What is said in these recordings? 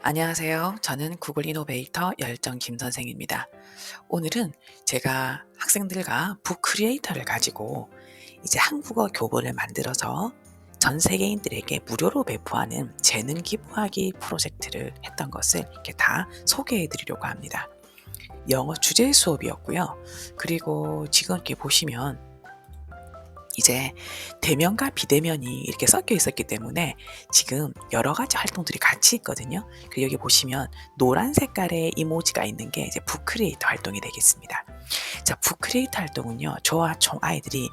안녕하세요. 저는 구글 이노베이터 열정 김 선생입니다. 오늘은 제가 학생들과 북 크리에이터를 가지고 이제 한국어 교본을 만들어서 전 세계인들에게 무료로 배포하는 재능 기부하기 프로젝트를 했던 것을 이렇게 다 소개해 드리려고 합니다. 영어 주제 수업이었고요. 그리고 지금 이렇게 보시면 이제 대면과 비대면이 이렇게 섞여 있었기 때문에 지금 여러 가지 활동들이 같이 있거든요. 그리고 여기 보시면 노란 색깔의 이모지가 있는 게 이제 북크리에이터 활동이 되겠습니다. 자, 북크리에이터 활동은요, 저와 총 아이들이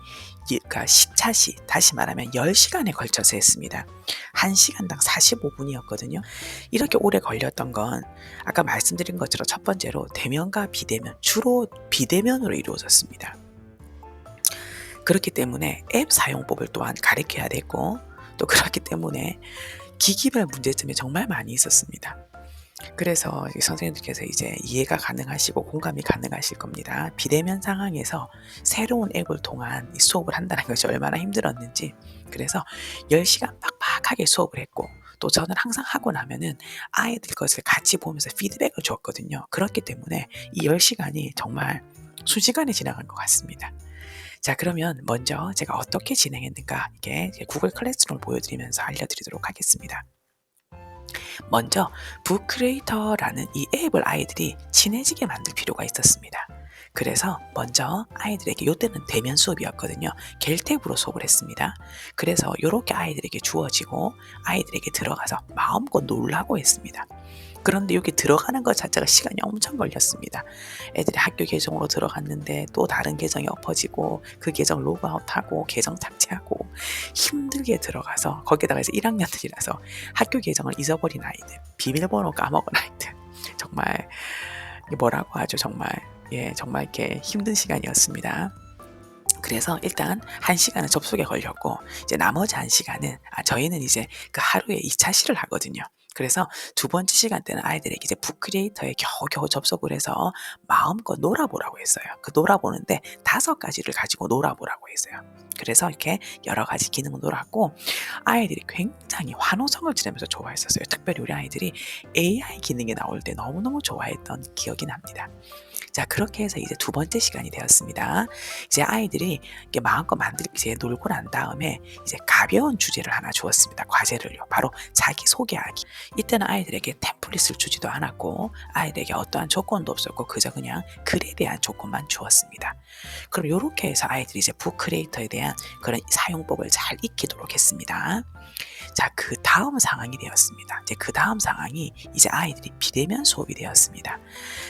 그러니까 10차시, 다시 말하면 10시간에 걸쳐서 했습니다. 1시간당 45분이었거든요. 이렇게 오래 걸렸던 건 아까 말씀드린 것처럼 첫 번째로 대면과 비대면, 주로 비대면으로 이루어졌습니다. 그렇기 때문에 앱 사용법을 또한 가르쳐야 됐고, 또 그렇기 때문에 기기별 문제점이 정말 많이 있었습니다. 그래서 이 선생님들께서 이제 이해가 가능하시고 공감이 가능하실 겁니다. 비대면 상황에서 새로운 앱을 통한 이 수업을 한다는 것이 얼마나 힘들었는지. 그래서 10시간 빡빡하게 수업을 했고, 또 저는 항상 하고 나면은 아이들 것을 같이 보면서 피드백을 줬거든요. 그렇기 때문에 이 10시간이 정말 순식간에 지나간 것 같습니다. 자, 그러면 먼저 제가 어떻게 진행했는가, 이게 이제 구글 클래스룸을 보여드리면서 알려드리도록 하겠습니다. 먼저 북크리에이터라는 이 앱을 아이들이 친해지게 만들 필요가 있었습니다. 그래서 먼저 아이들에게, 요때는 대면 수업이었거든요. 겔탭으로 수업을 했습니다. 그래서 요렇게 아이들에게 주어지고 아이들에게 들어가서 마음껏 놀라고 했습니다. 그런데 여기 들어가는 것 자체가 시간이 엄청 걸렸습니다. 애들이 학교 계정으로 들어갔는데 또 다른 계정이 엎어지고, 그 계정 로그아웃하고 계정 삭제하고 힘들게 들어가서, 거기에다가 이제 1학년들이라서 학교 계정을 잊어버린 아이들, 비밀번호 까먹은 아이들, 정말 이게 뭐라고 하죠, 정말. 예, 정말 이렇게 힘든 시간이었습니다. 그래서 일단 1시간은 접속에 걸렸고, 이제 나머지 1시간은 저희는 이제 그 하루에 2차시를 하거든요. 그래서 두 번째 시간 때는 아이들에게 이제 북크리에이터에 겨우겨우 접속을 해서 마음껏 놀아보라고 했어요. 그 놀아보는데 5가지를 가지고 놀아보라고 했어요. 그래서 이렇게 여러 가지 기능을 놀았고, 아이들이 굉장히 환호성을 지르면서 좋아했었어요. 특별히 우리 아이들이 AI 기능이 나올 때 너무너무 좋아했던 기억이 납니다. 자, 그렇게 해서 이제 두 번째 시간이 되었습니다. 이제 아이들이 이렇게 마음껏 이제 놀고 난 다음에 이제 가벼운 주제를 하나 주었습니다. 과제를요. 바로 자기소개하기. 이때는 아이들에게 템플릿을 주지도 않았고, 아이들에게 어떠한 조건도 없었고, 그저 그냥 글에 대한 조건만 주었습니다. 그럼 요렇게 해서 아이들이 이제 북크리에이터에 대한 그런 사용법을 잘 익히도록 했습니다. 자, 그 다음 상황이 되었습니다. 이제 그 다음 상황이 이제 아이들이 비대면 수업이 되었습니다.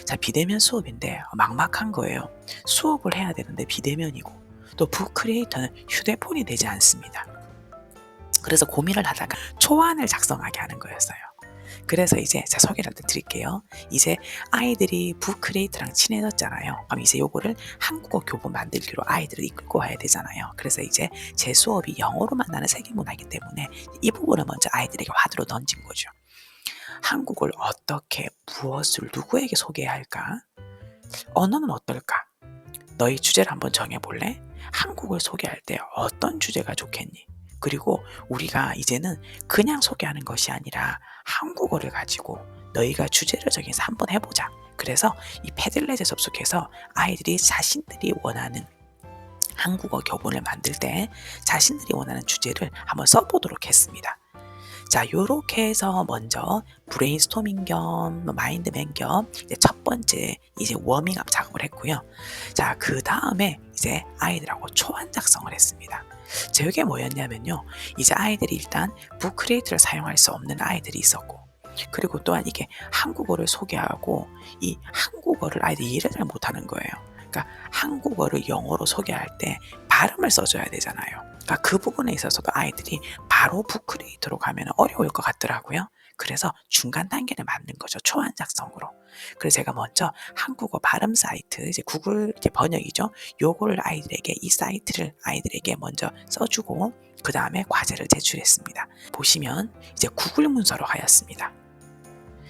자, 비대면 수업인데 막막한 거예요. 수업을 해야 되는데 비대면이고, 또 북크리에이터는 휴대폰이 되지 않습니다. 그래서 고민을 하다가 초안을 작성하게 하는 거였어요. 그래서 이제 제가 소개를 드릴게요. 이제 아이들이 북크리에이터랑 친해졌잖아요. 그럼 이제 요거를 한국어 교본 만들기로 아이들을 이끌고 와야 되잖아요. 그래서 이제 제 수업이 영어로 만나는 세계문화이기 때문에 이 부분을 먼저 아이들에게 화두로 던진 거죠. 한국을 어떻게, 무엇을, 누구에게 소개해야 할까? 언어는 어떨까? 너희 주제를 한번 정해볼래? 한국을 소개할 때 어떤 주제가 좋겠니? 그리고 우리가 이제는 그냥 소개하는 것이 아니라 한국어를 가지고 너희가 주제를 정해서 한번 해보자. 그래서 이 패들렛에 접속해서 아이들이 자신들이 원하는 한국어 교본을 만들 때 자신들이 원하는 주제를 한번 써보도록 했습니다. 자, 요렇게 해서 먼저 브레인스토밍 겸 마인드맵 겸 이제 첫 번째 이제 워밍업 작업을 했고요. 자, 그다음에 이제 아이들하고 초안 작성을 했습니다. 자, 이게 뭐였냐면요, 이제 아이들이 일단 북크리에이터를 사용할 수 없는 아이들이 있었고, 그리고 또한 이게 한국어를 소개하고 이 한국어를 아이들이 이해를 잘 못하는 거예요. 그러니까 한국어를 영어로 소개할 때 발음을 써줘야 되잖아요. 그러니까 그 부분에 있어서도 아이들이 바로 북크리에이터로 가면 어려울 것 같더라고요. 그래서 중간 단계를 만든 거죠. 초안 작성으로. 그래서 제가 먼저 한국어 발음 사이트, 이제 구글 이제 번역이죠. 요거를 아이들에게, 이 사이트를 아이들에게 먼저 써주고, 그 다음에 과제를 제출했습니다. 보시면 이제 구글 문서로 하였습니다.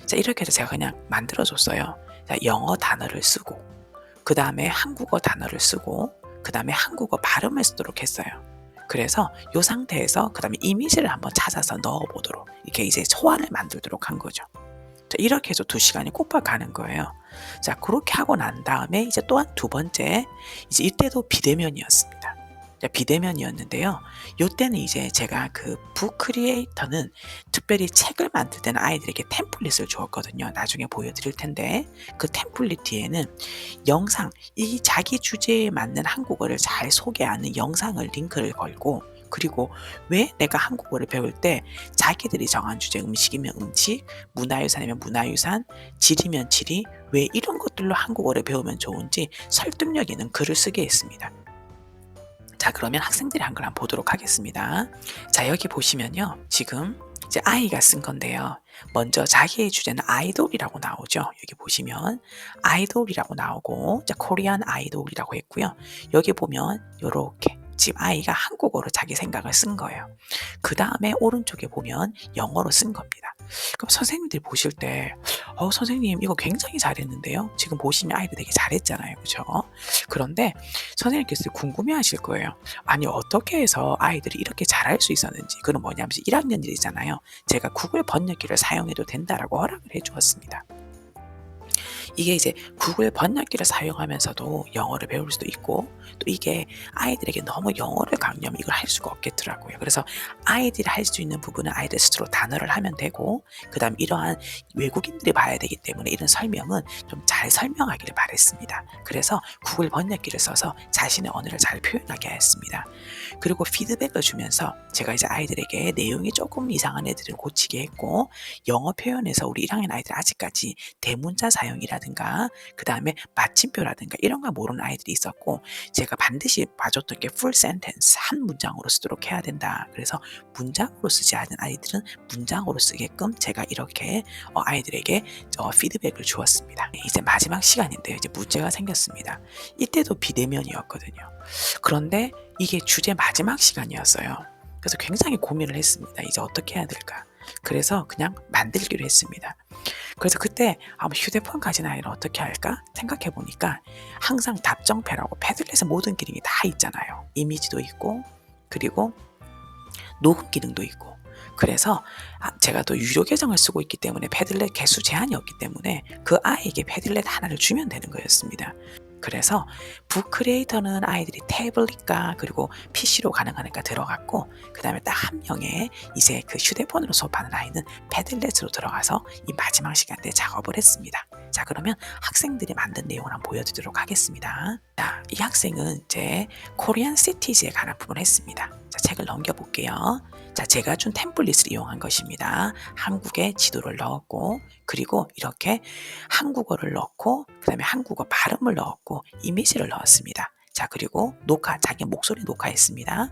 자, 이렇게 해서 제가 그냥 만들어줬어요. 자, 영어 단어를 쓰고, 그 다음에 한국어 단어를 쓰고, 그 다음에 한국어 발음을 쓰도록 했어요. 그래서 이 상태에서 그 다음에 이미지를 한번 찾아서 넣어보도록, 이렇게 이제 초안을 만들도록 한 거죠. 이렇게 해서 2시간이 꼬박 가는 거예요. 자, 그렇게 하고 난 다음에 이제 또한 두 번째, 이제 이때도 비대면이었습니다. 자, 비대면이었는데요. 요때는 이제 제가 그 북 크리에이터는 특별히 책을 만들 때는 아이들에게 템플릿을 주었거든요. 나중에 보여드릴 텐데 그 템플릿 뒤에는 영상, 이 자기 주제에 맞는 한국어를 잘 소개하는 영상을 링크를 걸고, 그리고 왜 내가 한국어를 배울 때 자기들이 정한 주제, 음식이면 음식, 문화유산이면 문화유산, 지리면 지리, 왜 이런 것들로 한국어를 배우면 좋은지 설득력 있는 글을 쓰게 했습니다. 자, 그러면 학생들이 한 걸 한번 보도록 하겠습니다. 자, 여기 보시면요. 지금 이제 아이가 쓴 건데요. 먼저 자기의 주제는 아이돌이라고 나오죠. 여기 보시면 아이돌이라고 나오고, 자, 코리안 아이돌이라고 했고요. 여기 보면 요렇게 지금 아이가 한국어로 자기 생각을 쓴 거예요. 그 다음에 오른쪽에 보면 영어로 쓴 겁니다. 그럼 선생님들이 보실 때, 선생님 이거 굉장히 잘했는데요. 지금 보시면 아이들 되게 잘했잖아요. 그죠? 그런데 선생님께서 궁금해하실 거예요. 아니, 어떻게 해서 아이들이 이렇게 잘할 수 있었는지. 그건 뭐냐면 1학년들이잖아요. 제가 구글 번역기를 사용해도 된다라고 허락을 해주었습니다. 이게 이제 구글 번역기를 사용하면서도 영어를 배울 수도 있고, 또 이게 아이들에게 너무 영어를 강요하면 이걸 할 수가 없겠더라고요. 그래서 아이들이 할 수 있는 부분은 아이들 스스로 단어를 하면 되고, 그다음 이러한 외국인들이 봐야 되기 때문에 이런 설명은 좀 잘 설명하기를 바랬습니다. 그래서 구글 번역기를 써서 자신의 언어를 잘 표현하게 했습니다. 그리고 피드백을 주면서 제가 이제 아이들에게 내용이 조금 이상한 애들을 고치게 했고, 영어 표현에서 우리 1학년 아이들 아직까지 대문자 사용이라든가 그 다음에 마침표라든가 이런 걸 모르는 아이들이 있었고, 제가 반드시 봐줬던 게 풀 센텐스, 한 문장으로 쓰도록 해야 된다. 그래서 문장으로 쓰지 않은 아이들은 문장으로 쓰게끔 제가 이렇게 아이들에게 피드백을 주었습니다. 이제 마지막 시간인데요. 이제 문제가 생겼습니다. 이때도 비대면이었거든요. 그런데 이게 주제 마지막 시간이었어요. 그래서 굉장히 고민을 했습니다. 이제 어떻게 해야 될까? 그래서 그냥 만들기로 했습니다. 그래서 그때 휴대폰 가진 아이를 어떻게 할까 생각해 보니까, 항상 답정패라고 패들렛에 모든 기능이 다 있잖아요. 이미지도 있고, 그리고 녹음 기능도 있고. 그래서 제가 또 유료 계정을 쓰고 있기 때문에 패들렛 개수 제한이 없기 때문에 그 아이에게 패들렛 하나를 주면 되는 거였습니다. 그래서 북 크리에이터는 아이들이 태블릿과 그리고 PC로 가능하니까 들어갔고, 그 다음에 딱 한 명의 이제 그 휴대폰으로 수업하는 아이는 패들렛으로 들어가서 이 마지막 시간대에 작업을 했습니다. 자, 그러면 학생들이 만든 내용을 한번 보여드리도록 하겠습니다. 자, 이 학생은 이제 코리안 시티즈에 관한 부분을 했습니다. 자, 책을 넘겨볼게요. 자, 제가 준 템플릿을 이용한 것입니다. 한국의 지도를 넣었고, 그리고 이렇게 한국어를 넣고, 그 다음에 한국어 발음을 넣었고, 이미지를 넣었습니다. 자, 그리고 자기 목소리 녹화했습니다.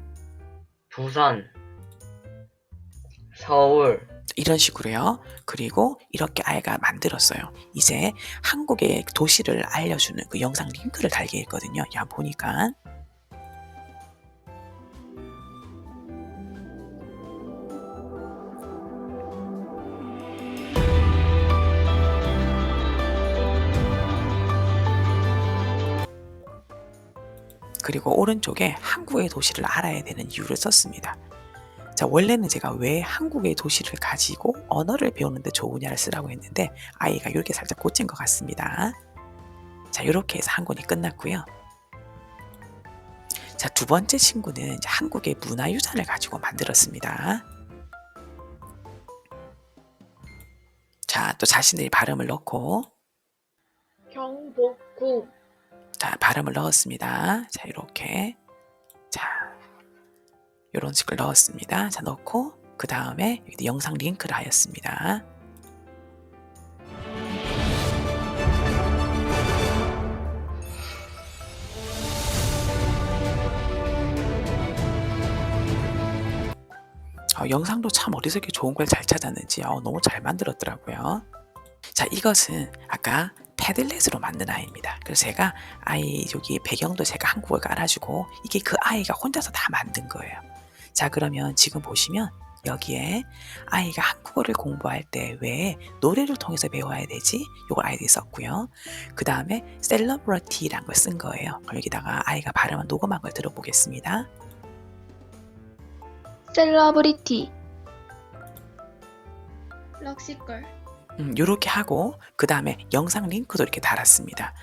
부산, 서울, 이런 식으로요. 그리고 이렇게 아이가 만들었어요. 이제 한국의 도시를 알려주는 그 영상 링크를 달게 했거든요. 야, 보니까. 그리고 오른쪽에 한국의 도시를 알아야 되는 이유를 썼습니다. 자, 원래는 제가 왜 한국의 도시를 가지고 언어를 배우는데 좋으냐를 쓰라고 했는데, 아이가 이렇게 살짝 고친 것 같습니다. 자, 이렇게 해서 한 권이 끝났고요. 자, 두 번째 친구는 이제 한국의 문화유산을 가지고 만들었습니다. 자, 또 자신들이 발음을 넣고, 경복궁, 자, 발음을 넣었습니다. 자, 이렇게. 자, 요런 식으로 넣었습니다. 자, 넣고, 그 다음에 영상 링크를 하였습니다. 영상도 참 어디서 이렇게 좋은 걸 잘 찾았는지 너무 잘 만들었더라고요. 자, 이것은 아까 패들렛으로 만든 아이입니다. 그래서 제가 아이 여기 배경도 제가 한국어 깔아주고, 이게 그 아이가 혼자서 다 만든 거예요. 자, 그러면 지금 보시면 여기에 아이가 한국어를 공부할 때 왜 노래를 통해서 배워야 되지? 이걸 아이들이 썼고요. 그 다음에 셀러브리티라는 걸 쓴 거예요. 여기다가 아이가 발음한 녹음한 걸 들어보겠습니다. 셀러브리티, 럭시걸, 요렇게 하고 그다음에 영상 링크도 이렇게 달았습니다.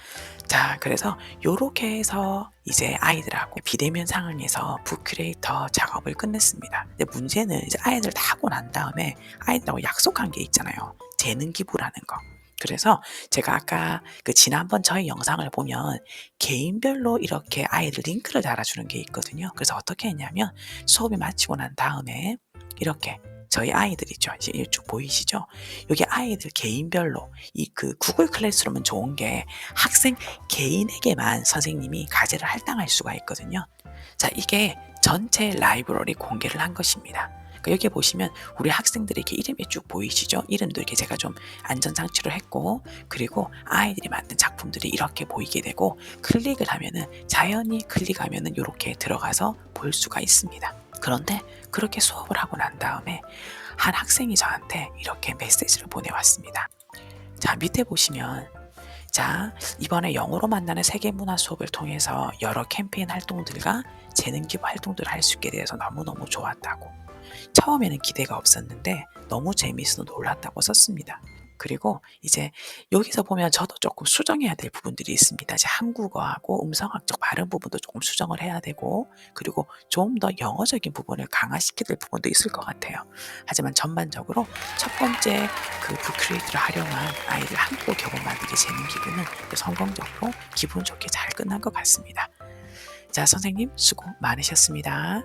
자, 그래서 요렇게 해서 이제 아이들하고 비대면 상황에서 북크리에이터 작업을 끝냈습니다. 근데 문제는 이제 아이들 다 하고 난 다음에 아이들하고 약속한 게 있잖아요. 재능 기부라는 거. 그래서 제가 아까 그 지난번 저희 영상을 보면 개인별로 이렇게 아이들 링크를 달아주는 게 있거든요. 그래서 어떻게 했냐면 수업이 마치고 난 다음에 이렇게 저희 아이들 있죠. 이제 쭉 보이시죠? 여기 아이들 개인별로 이 그 구글 클래스룸은 좋은 게 학생 개인에게만 선생님이 과제를 할당할 수가 있거든요. 자, 이게 전체 라이브러리 공개를 한 것입니다. 그러니까 여기 보시면 우리 학생들의 이렇게 이름이 쭉 보이시죠? 이름도 이렇게 제가 좀 안전장치로 했고, 그리고 아이들이 만든 작품들이 이렇게 보이게 되고, 클릭을 하면은 자연히 클릭하면은 이렇게 들어가서 볼 수가 있습니다. 그런데 그렇게 수업을 하고 난 다음에 한 학생이 저한테 이렇게 메시지를 보내왔습니다. 자, 밑에 보시면 자, 이번에 영어로 만나는 세계문화 수업을 통해서 여러 캠페인 활동들과 재능기부 활동들을 할 수 있게 돼서 너무너무 좋았다고. 처음에는 기대가 없었는데 너무 재미있어 놀랐다고 썼습니다. 그리고 이제 여기서 보면 저도 조금 수정해야 될 부분들이 있습니다. 이제 한국어하고 음성학적 발음 부분도 조금 수정을 해야 되고, 그리고 좀 더 영어적인 부분을 강화시켜야 될 부분도 있을 것 같아요. 하지만 전반적으로 첫 번째 그 북크리에이트를 활용한 아이들 한국어 교본 만들기 재능 기부는 성공적으로 기분 좋게 잘 끝난 것 같습니다. 자, 선생님 수고 많으셨습니다.